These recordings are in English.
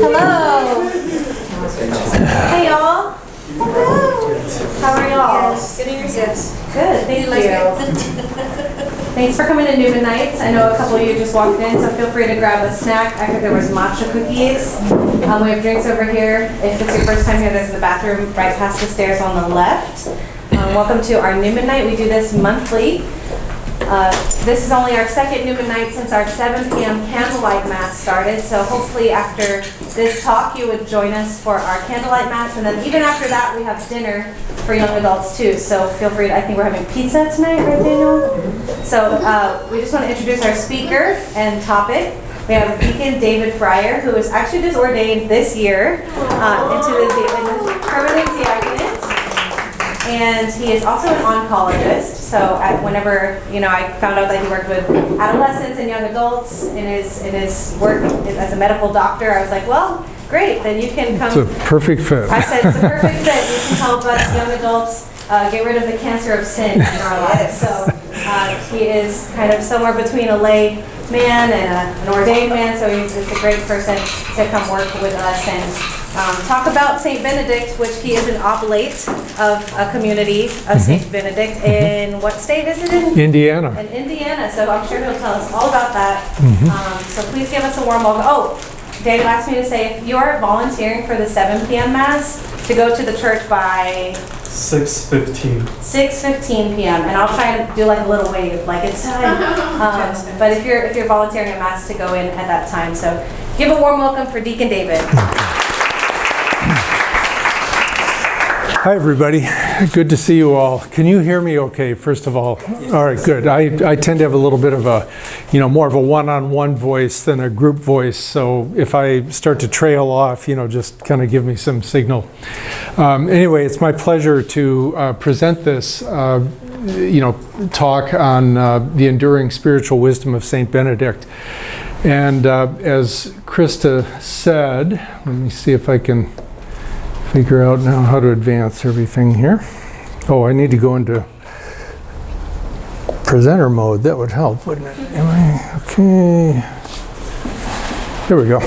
Hello. Hey y'all. How are y'all? Getting your gifts. Good, thank you. Thanks for coming to Newman Nights. I know a couple of you just walked in, so feel free to grab a snack. I heard there was matcha cookies. We have drinks over here. If it's your first time here, there's the bathroom right past the stairs on the left. Welcome to our Newman Night. We do this monthly. This is only our second Newman Night since our 7 p.m. candlelight mass started, so hopefully after this talk you would join us for our candlelight mass, and then even after that we have dinner for young adults too, so feel free to, I think we're having pizza tonight, right Daniel? So we just want to introduce our speaker and topic. We have Deacon David Freyer, who was actually just ordained this year into the permanent diaconate. And he is also an oncologist, so whenever, I found out that he worked with adolescents and young adults in his work as a medical doctor, I was like, well, great, then you can come. It's a perfect fit. I said, it's a perfect fit. You can help us young adults get rid of the cancer of sin in our lives. So he is kind of somewhere between a lay man and an ordained man, so he's a great person to come work with us and talk about St. Benedict, which he is an oblate of a community of St. Benedict. In what state is it in? Indiana. In Indiana, so I'm sure he'll tell us all about that. So please give us a warm welcome. Oh, Daniel asked me to say, if you are volunteering for the 7 p.m. Mass, to go to the church by 6:15. 6:15 p.m. and I'll try and do like a little wave, like it's time. But if you're volunteering at Mass, to go in at that time. So give a warm welcome for Deacon David. Hi, everybody. Good to see you all. Can you hear me okay, first of all? Yes. All right, good. I tend to have a little bit of a, more of a one-on-one voice than a group voice. So if I start to trail off, just kind of give me some signal. Anyway, it's my pleasure to present this, talk on the enduring spiritual wisdom of St. Benedict. And as Krista said, let me see if I can figure out now how to advance everything here. Oh, I need to go into presenter mode. That would help, wouldn't it? Okay. There we go.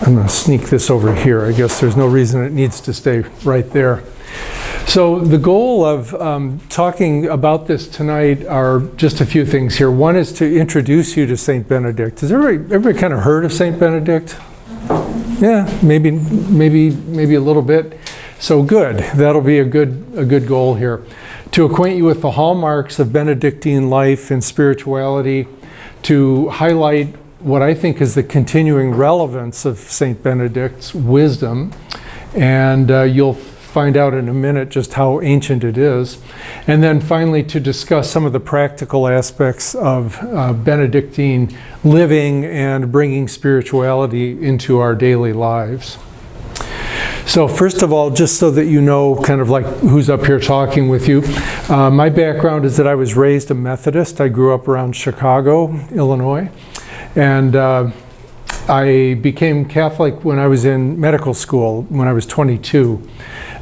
I'm going to sneak this over here. I guess there's no reason it needs to stay right there. So the goal of talking about this tonight are just a few things here. One is to introduce you to St. Benedict. Has everybody kind of heard of St. Benedict? Yeah, maybe a little bit. So good. That'll be a good goal here. To acquaint you with the hallmarks of Benedictine life and spirituality, to highlight what I think is the continuing relevance of St. Benedict's wisdom, and you'll find out in a minute just how ancient it is. And then finally to discuss some of the practical aspects of Benedictine living and bringing spirituality into our daily lives. So first of all, just so that you know kind of like who's up here talking with you, my background is that I was raised a Methodist. I grew up around Chicago, Illinois, and I became Catholic when I was in medical school when I was 22.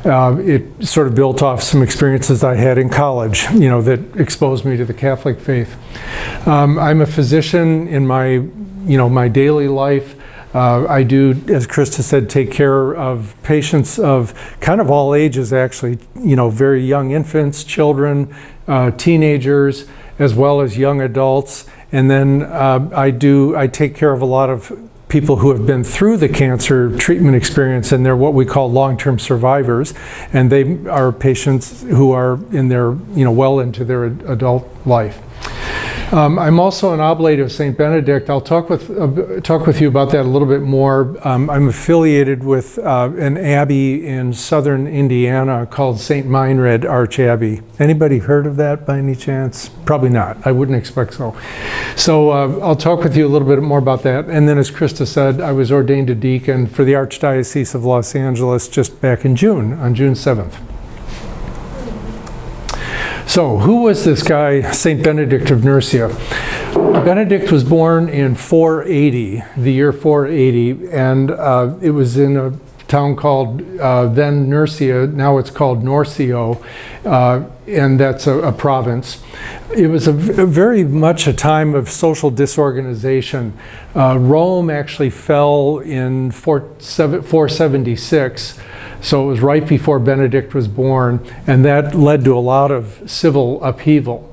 It sort of built off some experiences I had in college, that exposed me to the Catholic faith. I'm a physician in my daily life. I do, as Krista said, take care of patients of kind of all ages, actually, very young infants, children, teenagers, as well as young adults. And then I take care of a lot of people who have been through the cancer treatment experience, and they're what we call long-term survivors, and they are patients who are in their, well into their adult life. I'm also an oblate of St. Benedict. I'll talk with you about that a little bit more. I'm affiliated with an abbey in southern Indiana called St. Meinrad Archabbey. Anybody heard of that by any chance? Probably not. I wouldn't expect so. So I'll talk with you a little bit more about that. And then, as Krista said, I was ordained a deacon for the Archdiocese of Los Angeles just back in June, on June 7th. So, who was this guy, St. Benedict of Nursia? Benedict was born in 480, the year 480, and it was in a town called then Nursia, now it's called Norcio, and that's a province. It was very much a time of social disorganization. Rome actually fell in 476, so it was right before Benedict was born, and that led to a lot of civil upheaval.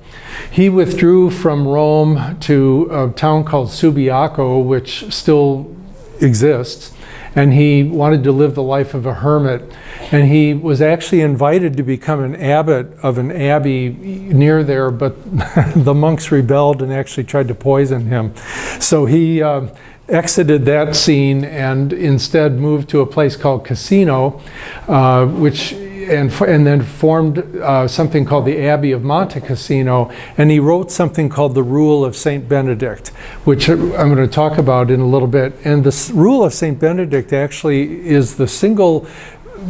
He withdrew from Rome to a town called Subiaco, which still exists, and he wanted to live the life of a hermit. And he was actually invited to become an abbot of an abbey near there, but the monks rebelled and actually tried to poison him. So he exited that scene and instead moved to a place called Cassino, and then formed something called the Abbey of Monte Cassino, and he wrote something called the Rule of Saint Benedict, which I'm going to talk about in a little bit. And the Rule of Saint Benedict actually is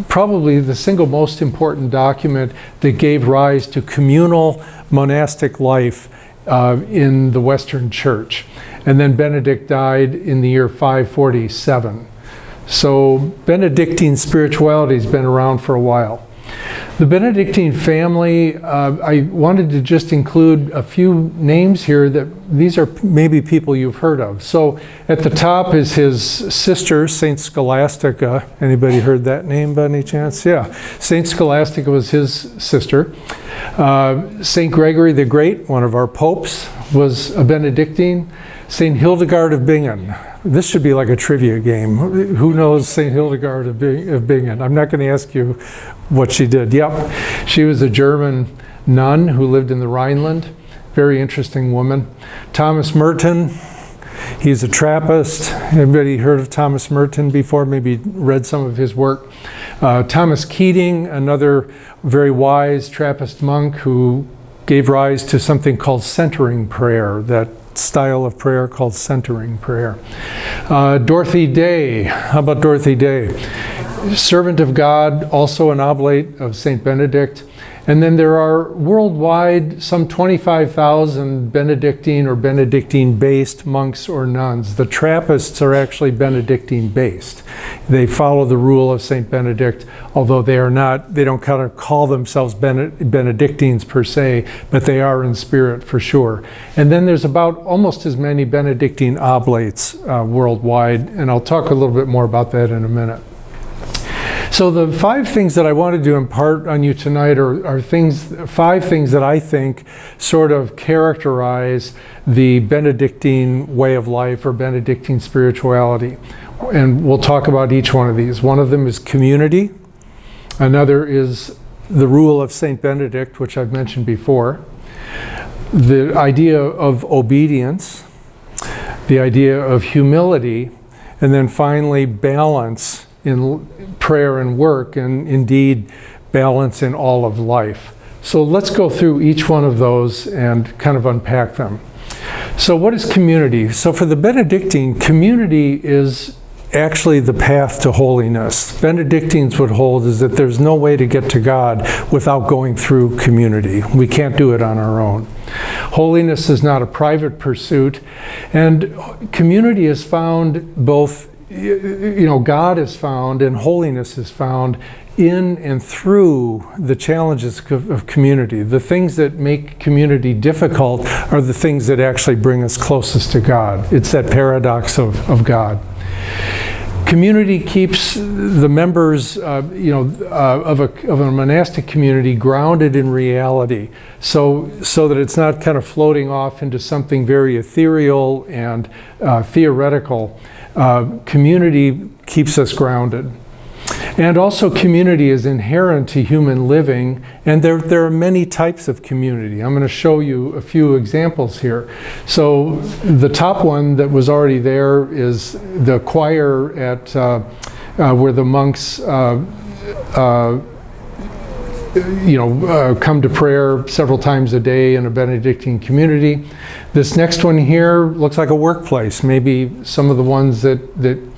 probably the single most important document that gave rise to communal monastic life in the Western Church. And then Benedict died in the year 547. So Benedictine spirituality has been around for a while. The Benedictine family, I wanted to just include a few names here that these are maybe people you've heard of. So at the top is his sister, Saint Scholastica. Anybody heard that name by any chance? Yeah, Saint Scholastica was his sister. Saint Gregory the Great, one of our popes, was a Benedictine. Saint Hildegard of Bingen. This should be like a trivia game. Who knows Saint Hildegard of Bingen? I'm not going to ask you what she did. Yep, she was a German nun who lived in the Rhineland. Very interesting woman. Thomas Merton, he's a Trappist. Anybody heard of Thomas Merton before? Maybe read some of his work. Thomas Keating, another very wise Trappist monk who gave rise to something called centering prayer, that style of prayer called centering prayer. Dorothy Day, how about Dorothy Day? Servant of God, also an oblate of Saint Benedict. And then there are worldwide some 25,000 Benedictine or Benedictine-based monks or nuns. The Trappists are actually Benedictine-based. They follow the rule of Saint Benedict, although they don't kind of call themselves Benedictines per se, but they are in spirit for sure. And then there's about almost as many Benedictine oblates worldwide, and I'll talk a little bit more about that in a minute. So the 5 things that I wanted to impart on you tonight are 5 things that I think sort of characterize the Benedictine way of life or Benedictine spirituality. And we'll talk about each one of these. One of them is community. Another is the rule of Saint Benedict, which I've mentioned before. The idea of obedience. The idea of humility. And then finally, balance in prayer and work, and indeed balance in all of life. So let's go through each one of those and kind of unpack them. So what is community? So for the Benedictine, community is actually the path to holiness. Benedictines would hold is that there's no way to get to God without going through community. We can't do it on our own. Holiness is not a private pursuit, and community is found both, God is found and holiness is found in and through the challenges of community. The things that make community difficult are the things that actually bring us closest to God. It's that paradox of God. Community keeps the members, of a monastic community grounded in reality, so that it's not kind of floating off into something very ethereal and theoretical. Community keeps us grounded. And also community is inherent to human living, and there are many types of community. I'm going to show you a few examples here. So the top one that was already there is the choir at where the monks come to prayer several times a day in a Benedictine community. This next one here looks like a workplace, maybe some of the ones that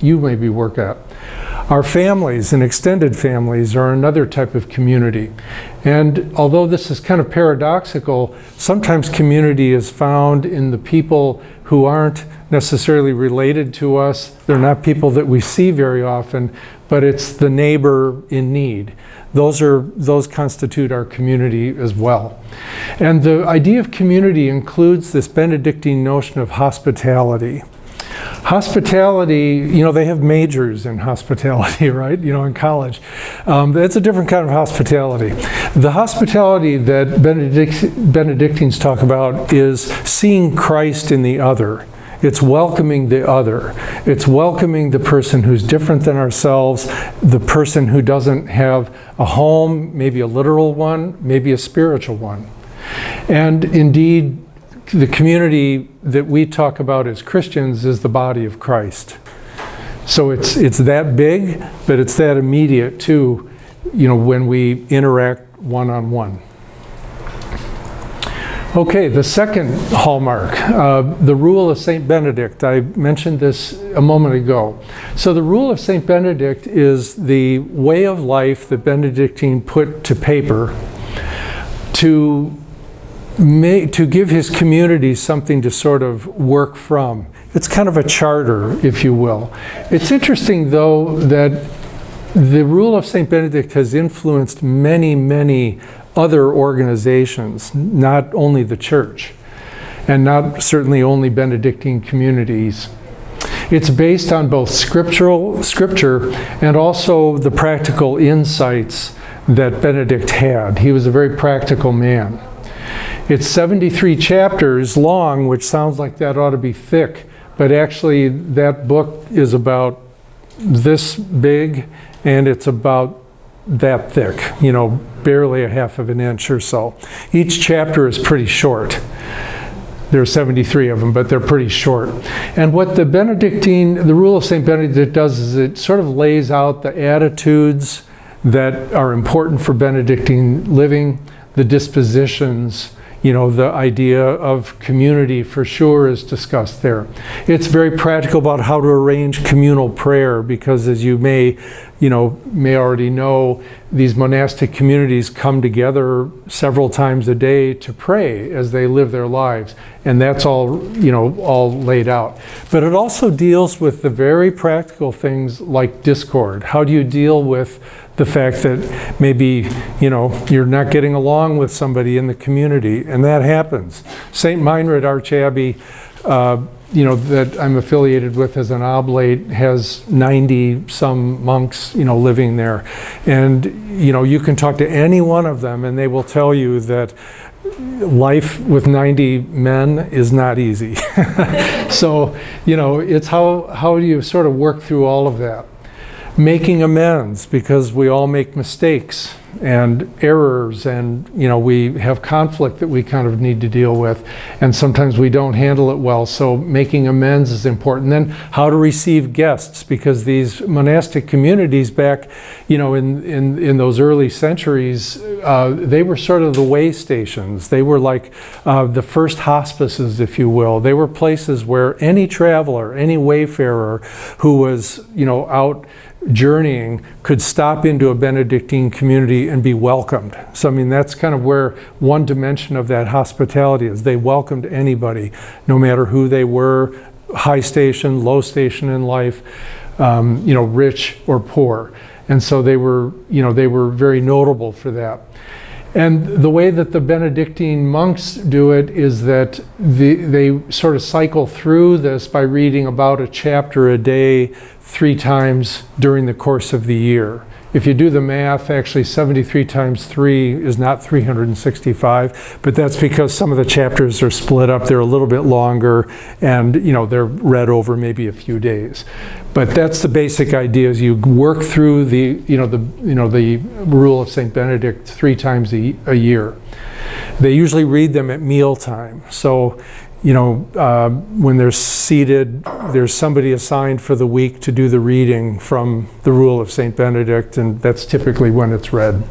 you maybe work at. Our families and extended families are another type of community. And although this is kind of paradoxical, sometimes community is found in the people who aren't necessarily related to us. They're not people that we see very often, but it's the neighbor in need. Those constitute our community as well. And the idea of community includes this Benedictine notion of hospitality. Hospitality, they have majors in hospitality, right? In college. That's a different kind of hospitality. The hospitality that Benedictines talk about is seeing Christ in the other. It's welcoming the other. It's welcoming the person who's different than ourselves, the person who doesn't have a home, maybe a literal one, maybe a spiritual one. And indeed, the community that we talk about as Christians is the body of Christ. So it's that big, but it's that immediate too, when we interact one-on-one. Okay, the second hallmark, the rule of St. Benedict. I mentioned this a moment ago. So the rule of St. Benedict is the way of life that Benedictine put to paper to give his community something to sort of work from. It's kind of a charter, if you will. It's interesting, though, that the rule of St. Benedict has influenced many, many other organizations, not only the church, and not certainly only Benedictine communities. It's based on both scripture and also the practical insights that Benedict had. He was a very practical man. It's 73 chapters long, which sounds like that ought to be thick, but actually that book is about this big, and it's about that thick, barely a half of an inch or so. Each chapter is pretty short. There are 73 of them, but they're pretty short. And what the rule of St. Benedict does is it sort of lays out the attitudes that are important for Benedictine living, the dispositions, the idea of community for sure is discussed there. It's very practical about how to arrange communal prayer because, as you may already know, these monastic communities come together several times a day to pray as they live their lives. And that's all laid out. But it also deals with the very practical things like discord. How do you deal with the fact that maybe, you're not getting along with somebody in the community, and that happens. St. Meinrad Archabbey, that I'm affiliated with as an oblate, has 90-some monks, living there. And, you can talk to any one of them, and they will tell you that life with 90 men is not easy. So, it's how do you sort of work through all of that. Making amends, because we all make mistakes and errors, and we have conflict that we kind of need to deal with, and sometimes we don't handle it well, so making amends is important. Then how to receive guests, because these monastic communities back in those early centuries, they were sort of the way stations. They were like the first hospices, if you will. They were places where any traveler, any wayfarer who was out journeying could stop into a Benedictine community and be welcomed. So that's kind of where one dimension of that hospitality is. They welcomed anybody, no matter who they were, high station, low station in life, rich or poor. And so they were very notable for that. And the way that the Benedictine monks do it is that they sort of cycle through this by reading about a chapter a day 3 times during the course of the year. If you do the math, actually 73 times 3 is not 365, but that's because some of the chapters are split up. They're a little bit longer, and they're read over maybe a few days. But that's the basic idea: is you work through the rule of St. Benedict 3 times a year. They usually read them at mealtime. So when they're seated, there's somebody assigned for the week to do the reading from the rule of St. Benedict, and that's typically when it's read.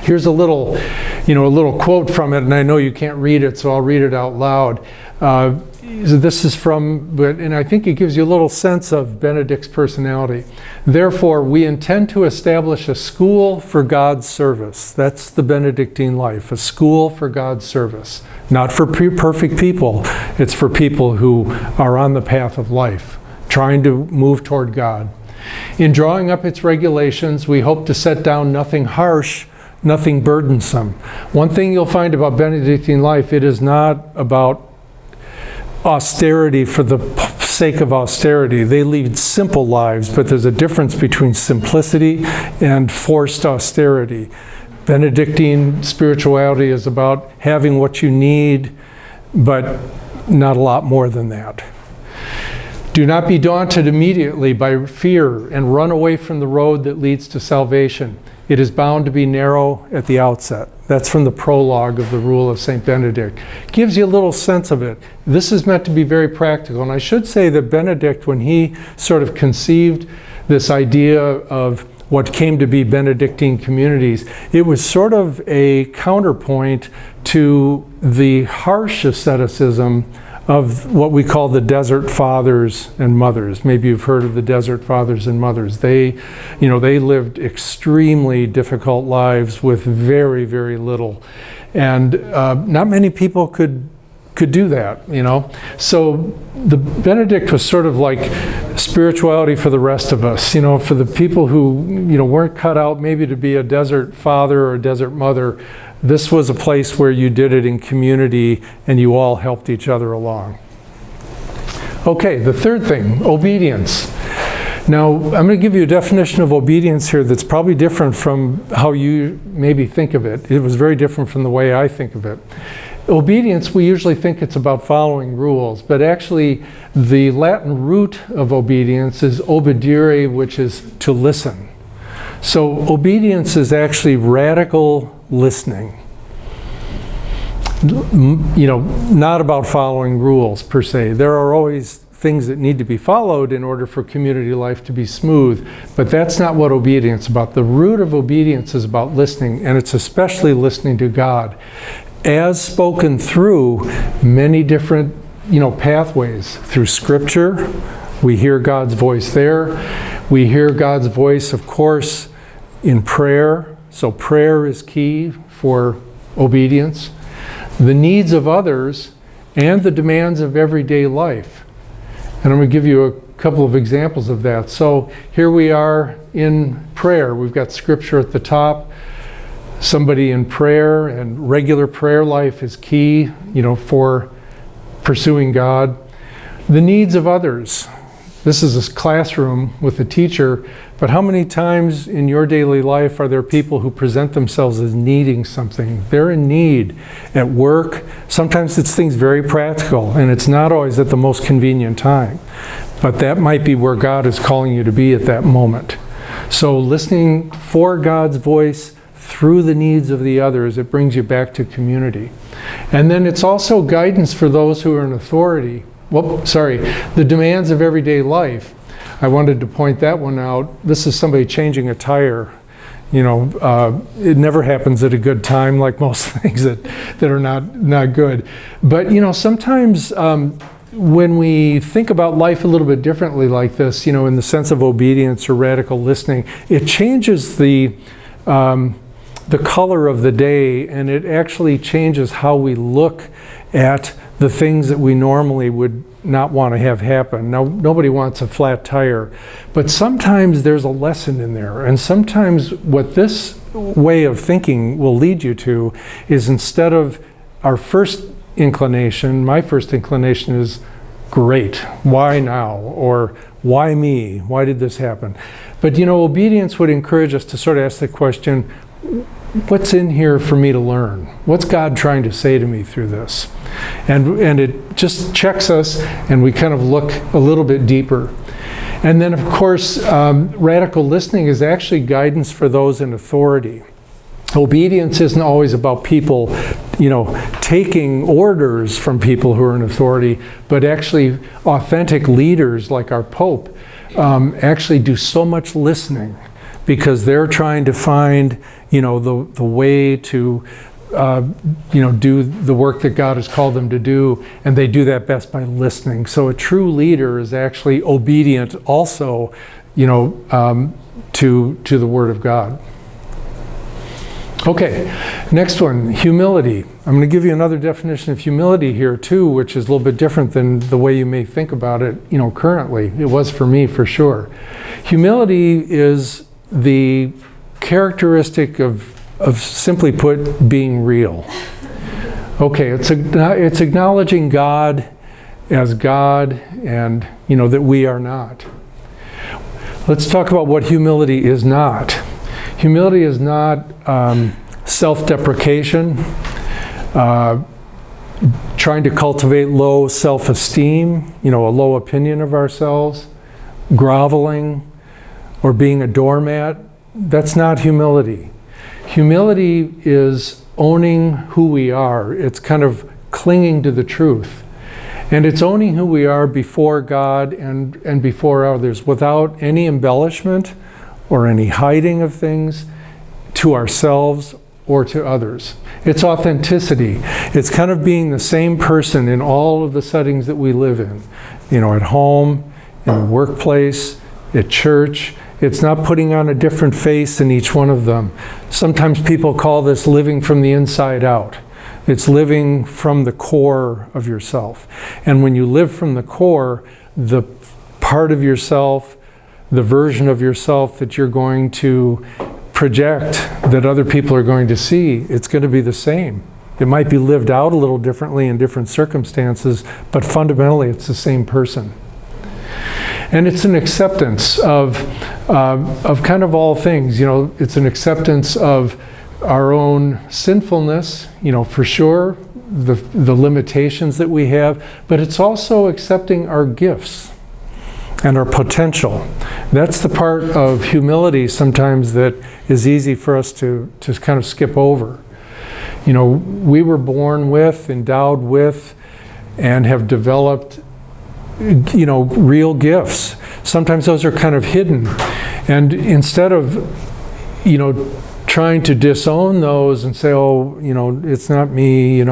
Here's a little quote from it, and I know you can't read it, so I'll read it out loud. This is and I think it gives you a little sense of Benedict's personality. Therefore, we intend to establish a school for God's service. That's the Benedictine life, a school for God's service. Not for perfect people. It's for people who are on the path of life, trying to move toward God. In drawing up its regulations, we hope to set down nothing harsh, nothing burdensome. One thing you'll find about Benedictine life, it is not about austerity for the sake of austerity. They lead simple lives, but there's a difference between simplicity and forced austerity. Benedictine spirituality is about having what you need, but not a lot more than that. Do not be daunted immediately by fear and run away from the road that leads to salvation. It is bound to be narrow at the outset. That's from the prologue of the Rule of St. Benedict. Gives you a little sense of it. This is meant to be very practical. And I should say that Benedict, when he sort of conceived this idea of what came to be Benedictine communities, it was sort of a counterpoint to the harsh asceticism of what we call the Desert Fathers and Mothers. Maybe you've heard of the Desert Fathers and Mothers. They lived extremely difficult lives with very, very little. And not many people could do that, So the Benedict was sort of like spirituality for the rest of us, for the people who, weren't cut out maybe to be a desert father or a desert mother. This was a place where you did it in community and you all helped each other along. Okay, the third thing, obedience. Now, I'm going to give you a definition of obedience here that's probably different from how you maybe think of it. It was very different from the way I think of it. Obedience, we usually think it's about following rules, but actually the Latin root of obedience is obedire, which is to listen. So obedience is actually radical listening. Not about following rules per se. There are always things that need to be followed in order for community life to be smooth, but that's not what obedience is about. The root of obedience is about listening, and it's especially listening to God, as spoken through many different pathways. Through Scripture, we hear God's voice there. We hear God's voice, of course, in prayer. So prayer is key for obedience. The needs of others and the demands of everyday life. And I'm going to give you a couple of examples of that. So here we are in prayer. We've got Scripture at the top. Somebody in prayer, and regular prayer life is key, for pursuing God. The needs of others. This is a classroom with a teacher, but how many times in your daily life are there people who present themselves as needing something? They're in need at work. Sometimes it's things very practical, and it's not always at the most convenient time. But that might be where God is calling you to be at that moment. So listening for God's voice through the needs of the others, it brings you back to community. And then it's also guidance for those who are in authority. The demands of everyday life. I wanted to point that one out. This is somebody changing a tire. It never happens at a good time, like most things that are not good. But sometimes when we think about life a little bit differently like this, in the sense of obedience or radical listening, it changes the color of the day, and it actually changes how we look at the things that we normally would not want to have happen. Now, nobody wants a flat tire, but sometimes there's a lesson in there. And sometimes what this way of thinking will lead you to is, instead of our first inclination, my first inclination is, great, why now? Or why me? Why did this happen? But obedience would encourage us to sort of ask the question, what's in here for me to learn? What's God trying to say to me through this? And it just checks us, and we kind of look a little bit deeper. And then, of course, radical listening is actually guidance for those in authority. Obedience isn't always about people, taking orders from people who are in authority, but actually authentic leaders like our Pope actually do so much listening, because they're trying to find, the way to, do the work that God has called them to do, and they do that best by listening. So a true leader is actually obedient also, to the Word of God. Okay, next one, humility. I'm going to give you another definition of humility here too, which is a little bit different than the way you may think about it, currently. It was for me, for sure. Humility is the characteristic of simply put, being real. Okay, it's acknowledging God as God and, that we are not. Let's talk about what humility is not. Humility is not self-deprecation, trying to cultivate low self-esteem, a low opinion of ourselves, groveling, or being a doormat. That's not humility. Humility is owning who we are. It's kind of clinging to the truth. And it's owning who we are before God and before others without any embellishment or any hiding of things to ourselves or to others. It's authenticity. It's kind of being the same person in all of the settings that we live in. At home, in the workplace, at church. It's not putting on a different face in each one of them. Sometimes people call this living from the inside out. It's living from the core of yourself. And when you live from the core, the part of yourself, the version of yourself that you're going to project, that other people are going to see, it's going to be the same. It might be lived out a little differently in different circumstances, but fundamentally it's the same person. And it's an acceptance of kind of all things. It's an acceptance of our own sinfulness, for sure, the limitations that we have, but it's also accepting our gifts and our potential. That's the part of humility sometimes that is easy for us to kind of skip over. We were born with, endowed with, and have developed, real gifts. Sometimes those are kind of hidden. And instead of, trying to disown those and say, oh, it's not me, I'm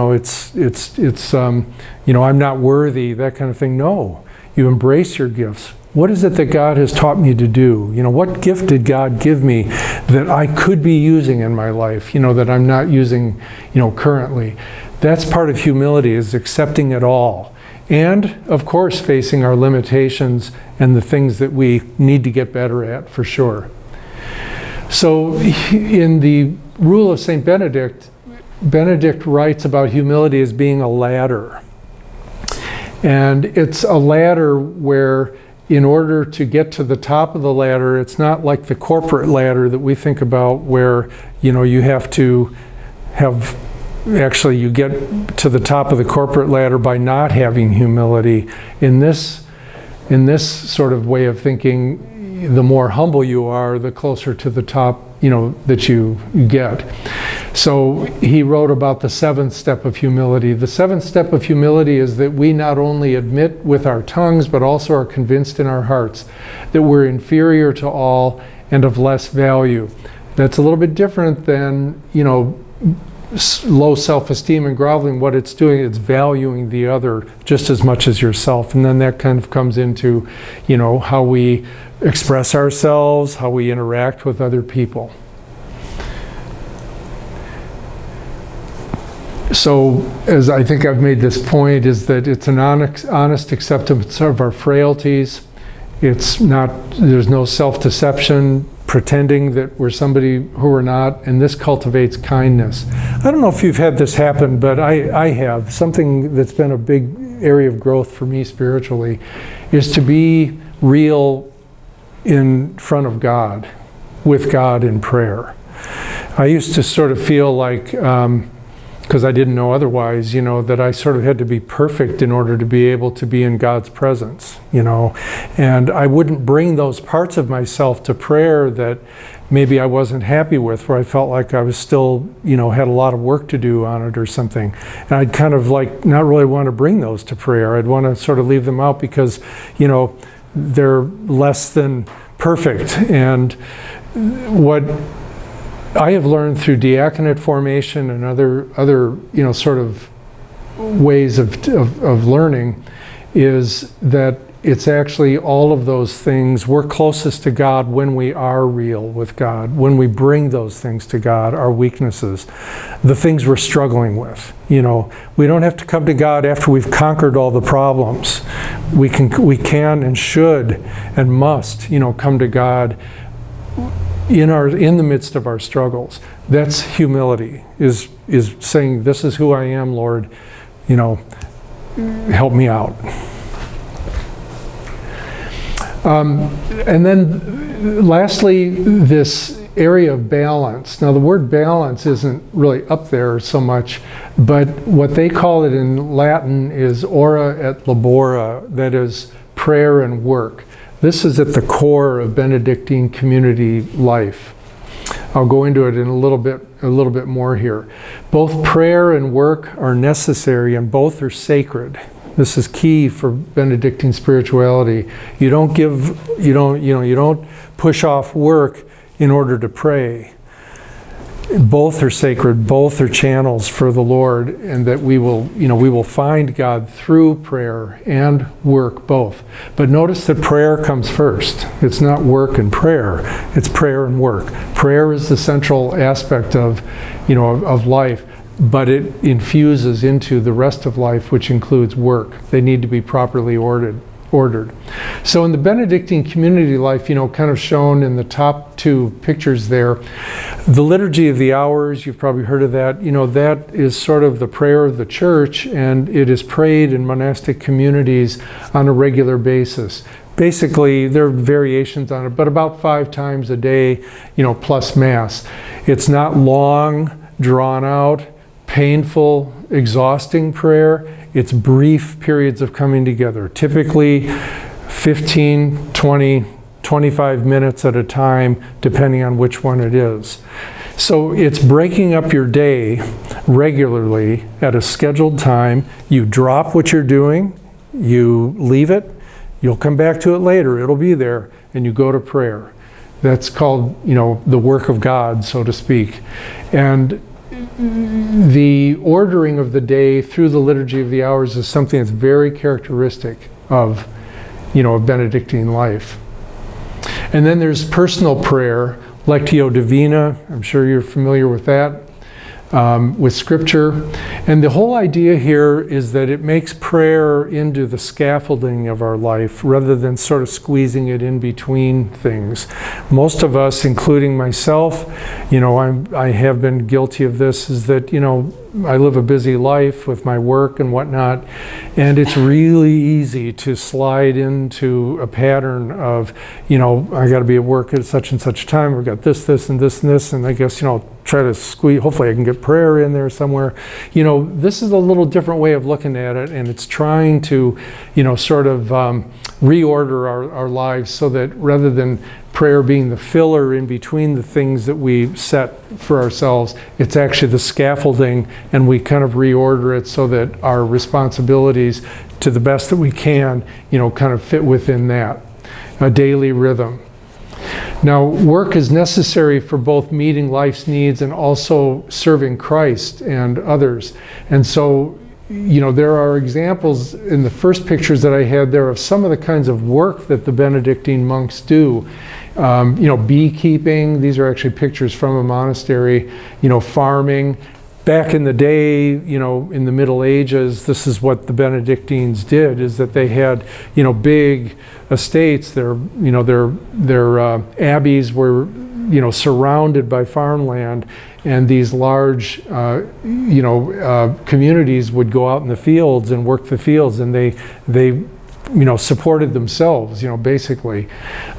not worthy, that kind of thing. No, you embrace your gifts. What is it that God has taught me to do? What gift did God give me that I could be using in my life, that I'm not using, currently? That's part of humility, is accepting it all. And, of course, facing our limitations and the things that we need to get better at, for sure. So in the Rule of St. Benedict, Benedict writes about humility as being a ladder. And it's a ladder where, in order to get to the top of the ladder, it's not like the corporate ladder that we think about where, you have to have, actually you get to the top of the corporate ladder by not having humility. In this sort of way of thinking, the more humble you are, the closer to the top, that you get. So he wrote about the seventh step of humility. The seventh step of humility is that we not only admit with our tongues, but also are convinced in our hearts that we're inferior to all and of less value. That's a little bit different than, low self-esteem and groveling. What it's doing, it's valuing the other just as much as yourself. And then that kind of comes into, how we express ourselves, how we interact with other people. So, as I think I've made this point, is that it's an honest acceptance of our frailties. There's no self-deception, pretending that we're somebody who we're not, and this cultivates kindness. I don't know if you've had this happen, but I have. Something that's been a big area of growth for me spiritually is to be real in front of God, with God in prayer. I used to sort of feel like, because I didn't know otherwise, that I sort of had to be perfect in order to be able to be in God's presence, and I wouldn't bring those parts of myself to prayer that maybe I wasn't happy with, where I felt like I was still, had a lot of work to do on it or something. And I'd kind of like not really want to bring those to prayer. I'd want to sort of leave them out because, they're less than perfect. And what I have learned through diaconate formation and other sort of ways of learning is that it's actually all of those things. We're closest to God when we are real with God, when we bring those things to God, our weaknesses, the things we're struggling with. You know, we don't have to come to God after we've conquered all the problems. We can and should and must, you know, come to God in the midst of our struggles. That's humility, is saying, this is who I am, Lord, you know, help me out. And then lastly, this area of balance. Now the word balance isn't really up there so much, but what they call it in Latin is ora et labora, that is prayer and work. This is at the core of Benedictine community life. I'll go into it in a little bit more here. Both prayer and work are necessary, and both are sacred. This is key for Benedictine spirituality. You don't push off work in order to pray. Both are sacred, both are channels for the Lord, and that we will find God through prayer and work both. But notice that prayer comes first. It's not work and prayer, it's prayer and work. Prayer is the central aspect of life, but it infuses into the rest of life, which includes work. They need to be properly ordered. So in the Benedictine community life, kind of shown in the top two pictures there, the Liturgy of the Hours, you've probably heard of that. That is sort of the prayer of the church, and it is prayed in monastic communities on a regular basis. Basically, there are variations on it, but about 5 times a day, plus Mass. It's not long, drawn out, painful, exhausting prayer. It's brief periods of coming together, typically 15, 20, 25 minutes at a time, depending on which one it is. So it's breaking up your day regularly at a scheduled time. You drop what you're doing, you leave it, you'll come back to it later, it'll be there, and you go to prayer. That's called, the work of God, so to speak. And the ordering of the day through the Liturgy of the Hours is something that's very characteristic of, of Benedictine life. And then there's personal prayer, Lectio Divina. I'm sure you're familiar with that, with Scripture. And the whole idea here is that it makes prayer into the scaffolding of our life rather than sort of squeezing it in between things. Most of us, including myself, I have been guilty of this, is that, I live a busy life with my work and whatnot, and it's really easy to slide into a pattern of, I got to be at work at such and such time, we've got this, and this, and this, and I guess, try to squeeze, hopefully I can get prayer in there somewhere. This is a little different way of looking at it, and it's trying to, sort of reorder our lives so that rather than prayer being the filler in between the things that we set for ourselves, it's actually the scaffolding, and we kind of reorder it so that our responsibilities, to the best that we can, kind of fit within that, a daily rhythm. Now, work is necessary for both meeting life's needs and also serving Christ and others. And so, there are examples in the first pictures that I had there of some of the kinds of work that the Benedictine monks do. Beekeeping, these are actually pictures from a monastery, farming. Back in the day, in the Middle Ages, this is what the Benedictines did, is that they had, big estates. Their abbeys were, surrounded by farmland, and these large, communities would go out in the fields and work the fields, and they supported themselves, basically.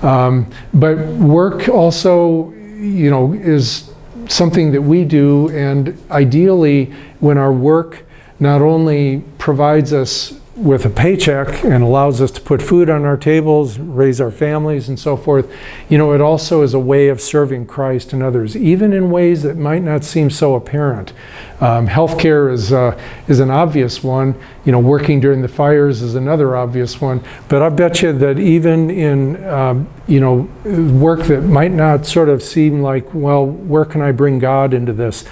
But work also, is something that we do, and ideally when our work not only provides us with a paycheck and allows us to put food on our tables, raise our families and so forth, it also is a way of serving Christ and others, even in ways that might not seem so apparent. Healthcare is an obvious one. Working during the fires is another obvious one. But I bet you that even in work that might not sort of seem like, well, where can I bring God into this?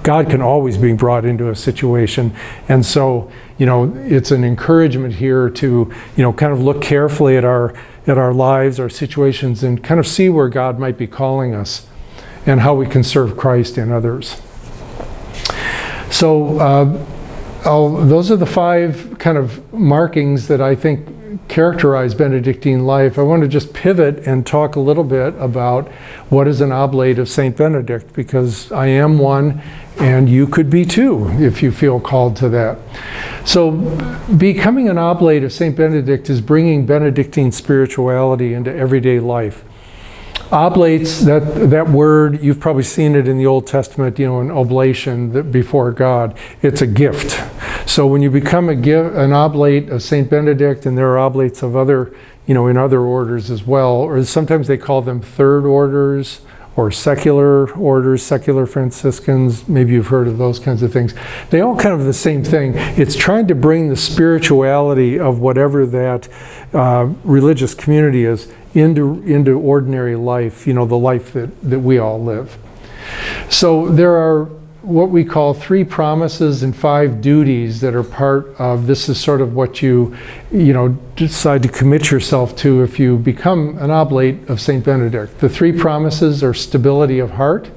God can always be brought into a situation. And so, it's an encouragement here to, kind of look carefully at our lives, our situations, and kind of see where God might be calling us and how we can serve Christ in others. So those are the 5 kind of markings that I think characterize Benedictine life. I want to just pivot and talk a little bit about what is an oblate of St. Benedict, because I am one, and you could be too if you feel called to that. So becoming an oblate of St. Benedict is bringing Benedictine spirituality into everyday life. Oblates, that word, you've probably seen it in the Old Testament, an oblation before God. It's a gift. So when you become an oblate of St. Benedict, and there are oblates of other, in other orders as well, or sometimes they call them third orders or secular orders, secular Franciscans, maybe you've heard of those kinds of things. They all kind of the same thing. It's trying to bring the spirituality of whatever that religious community is into ordinary life, the life that we all live. So there are what we call 3 promises and 5 duties that are part of, this is sort of what you decide to commit yourself to if you become an oblate of St. Benedict. The 3 promises are stability of heart,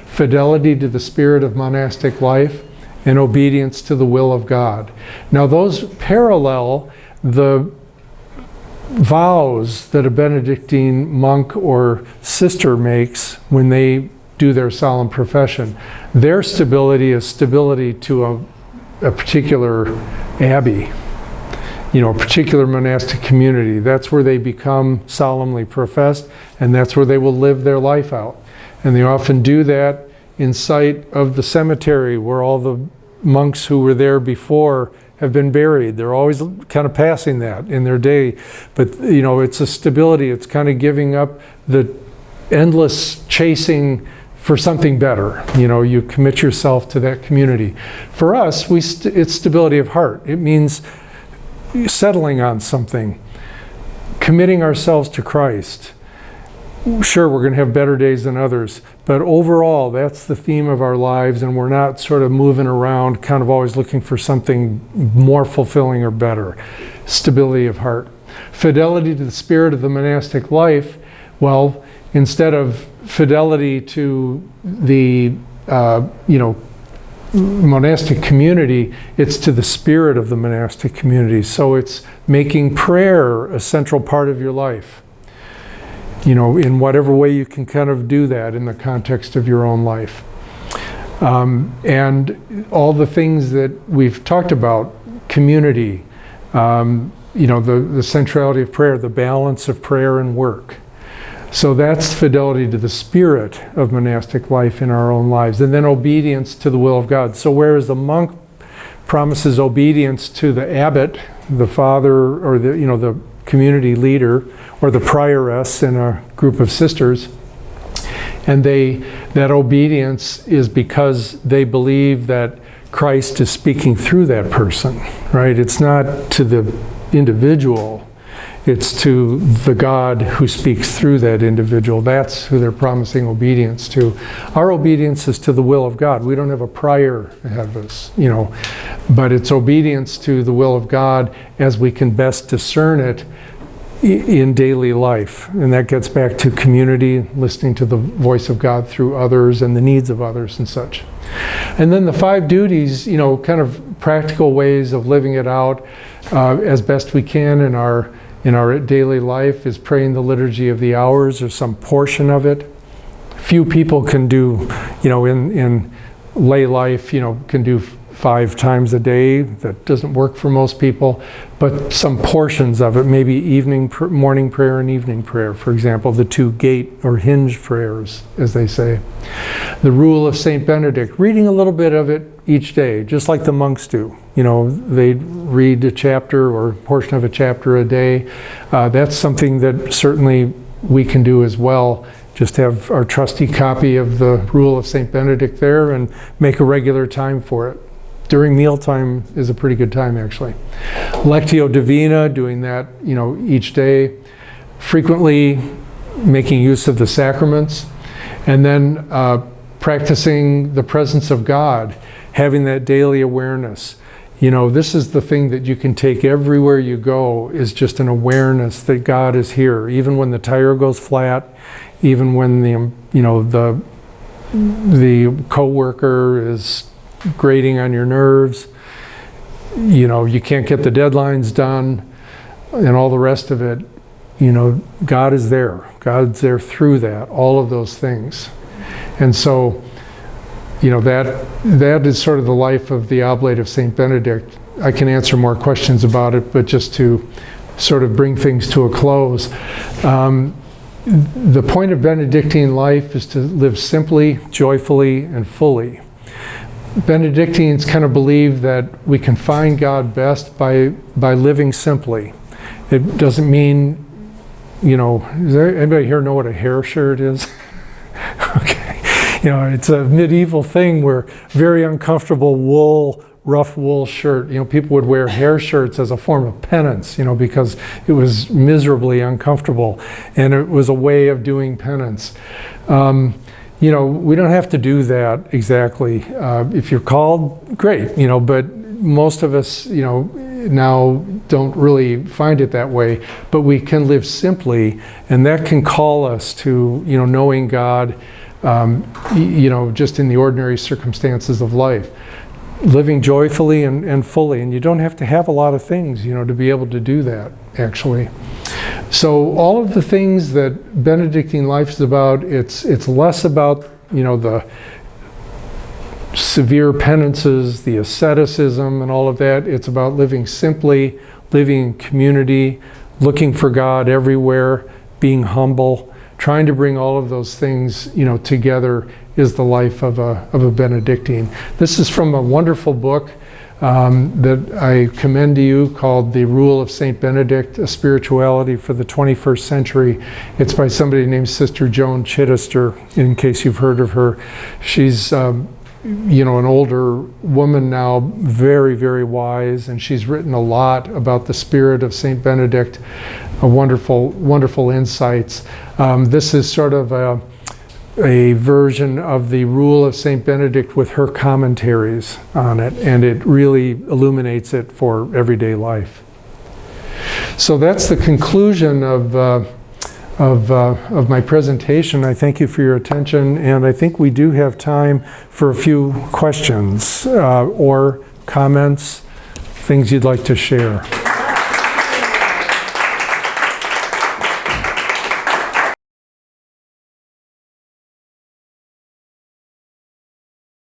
fidelity to the spirit of monastic life, and obedience to the will of God. Now those parallel the vows that a Benedictine monk or sister makes when they do their solemn profession. Their stability is stability to a particular abbey, a particular monastic community. That's where they become solemnly professed, and that's where they will live their life out. And they often do that in sight of the cemetery where all the monks who were there before have been buried. They're always kind of passing that in their day. But, it's a stability. It's kind of giving up the endless chasing for something better. You commit yourself to that community. For us, it's stability of heart. It means settling on something, committing ourselves to Christ. Sure, we're going to have better days than others, but overall, that's the theme of our lives, and we're not sort of moving around, kind of always looking for something more fulfilling or better. Stability of heart. Fidelity to the spirit of the monastic life. Well, instead of fidelity to the monastic community, it's to the spirit of the monastic community. So it's making prayer a central part of your life. In whatever way you can kind of do that in the context of your own life. And all the things that we've talked about, community, the centrality of prayer, the balance of prayer and work. So that's fidelity to the spirit of monastic life in our own lives. And then obedience to the will of God. So whereas the monk promises obedience to the abbot, the father, or the community leader, or the prioress in a group of sisters, and that obedience is because they believe that Christ is speaking through that person, right? It's not to the individual, it's to the God who speaks through that individual. That's who they're promising obedience to. Our obedience is to the will of God. We don't have a prior ahead of us, but it's obedience to the will of God as we can best discern it in daily life. And that gets back to community, listening to the voice of God through others and the needs of others and such. And then the 5 duties, kind of practical ways of living it out as best we can in our daily life is praying the Liturgy of the Hours or some portion of it. Few people can do, in lay life, can do 5 times a day. That doesn't work for most people, but some portions of it, maybe morning prayer and evening prayer, for example, the 2 gate or hinge prayers, as they say. The Rule of St. Benedict, reading a little bit of it each day, just like the monks do. They read a chapter or a portion of a chapter a day. That's something that certainly we can do as well. Just have our trusty copy of the Rule of St. Benedict there and make a regular time for it. During mealtime is a pretty good time, actually. Lectio Divina, doing that, each day. Frequently making use of the sacraments. And then practicing the presence of God, having that daily awareness. You know, this is the thing that you can take everywhere you go, is just an awareness that God is here, even when the tire goes flat, even when the coworker is grating on your nerves, you know, you can't get the deadlines done, and all the rest of it. You know, God is there. God's there through that, all of those things. And so, you know, that is sort of the life of the Oblate of St. Benedict. I can answer more questions about it, but just to sort of bring things to a close. The point of Benedictine life is to live simply, joyfully, and fully. Benedictines kind of believe that we can find God best by living simply. It doesn't mean, you know, does anybody here know what a hair shirt is? Okay. You know, it's a medieval thing where very uncomfortable wool, rough wool shirt, you know, people would wear hair shirts as a form of penance, you know, because it was miserably uncomfortable, and it was a way of doing penance. You know, we don't have to do that exactly. If you're called, great, you know, but most of us, you know, now don't really find it that way, but we can live simply, and that can call us to, you know, knowing God, you know, just in the ordinary circumstances of life. Living joyfully and fully, and you don't have to have a lot of things, you know, to be able to do that, actually. So all of the things that Benedictine life is about, it's less about, you know, the severe penances, the asceticism and all of that. It's about living simply, living in community, looking for God everywhere, being humble, trying to bring all of those things, you know, together is the life of a Benedictine. This is from a wonderful book that I commend to you called The Rule of St. Benedict, A Spirituality for the 21st Century. It's by somebody named Sister Joan Chittister, in case you've heard of her. She's you know, an older woman now, very, very wise, and she's written a lot about the spirit of St. Benedict, wonderful, wonderful insights. This is sort of a version of the Rule of St. Benedict with her commentaries on it, and it really illuminates it for everyday life. So that's the conclusion of my presentation. I thank you for your attention, and I think we do have time for a few questions or comments, things you'd like to share.